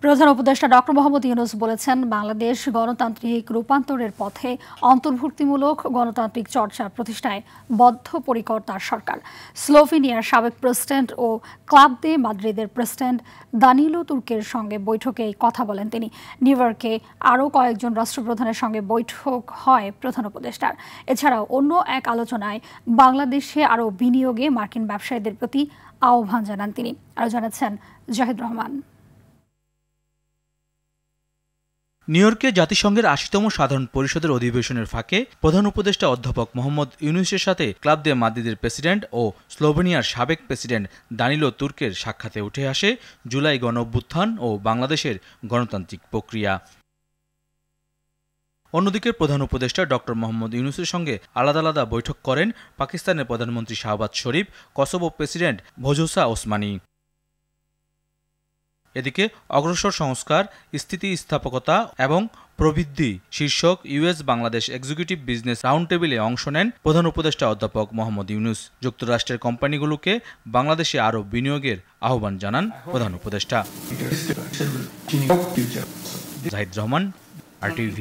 প্রধান উপদেষ্টা ডক্টর মোহাম্মদ ইউনূস বলেছেন, বাংলাদেশ গণতান্ত্রিক রূপান্তরের পথে অন্তর্ভুক্তিমূলক গণতান্ত্রিক চর্চা প্রতিষ্ঠায় বদ্ধপরিকর তার সরকার। স্লোভেনিয়ার সাবেক প্রেসিডেন্ট ও ক্লাব দে মাদ্রিদের প্রেসিডেন্ট দানিলো তুর্কের সঙ্গে বৈঠকে এই কথা বলেন তিনি। নিউ ইয়র্কে আরও কয়েকজন রাষ্ট্রপ্রধানের সঙ্গে বৈঠক হয় প্রধান উপদেষ্টার। এছাড়াও অন্য এক আলোচনায় বাংলাদেশে আরও বিনিয়োগে মার্কিন ব্যবসায়ীদের প্রতি আহ্বান জানান তিনি। আরও জানাচ্ছেন জাহিদ রহমান। নিউ ইয়র্কে জাতিসংঘের ৮০তম সাধারণ পরিষদের অধিবেশনের ফাঁকে প্রধান উপদেষ্টা অধ্যাপক মোহাম্মদ ইউনূসের সাথে ক্লাব দে মাদ্রিদের প্রেসিডেন্ট ও স্লোভেনিয়ার সাবেক প্রেসিডেন্ট দানিলো তুর্কের সাক্ষাতে উঠে আসে জুলাই গণঅভ্যুত্থান ও বাংলাদেশের গণতান্ত্রিক প্রক্রিয়া। অন্যদিকে প্রধান উপদেষ্টা ডক্টর মোহাম্মদ ইউনূসের সঙ্গে আলাদা আলাদা বৈঠক করেন পাকিস্তানের প্রধানমন্ত্রী শাহবাজ শরীফ, কসোভো প্রেসিডেন্ট ভোজোসা ওসমানি। এদিকে অগ্রসর সংস্কার, স্থিতিস্থাপকতা এবং প্রবৃদ্ধি শীর্ষক US Bangladesh executive business round টেবিলে অংশ নেন প্রধান উপদেষ্টা অধ্যাপক মোহাম্মদ ইউনূস। যুক্তরাষ্ট্রের কোম্পানিগুলোকে বাংলাদেশে আরও বিনিয়োগের আহ্বান জানান প্রধান উপদেষ্টা। জাহিদ রহমান, RTV।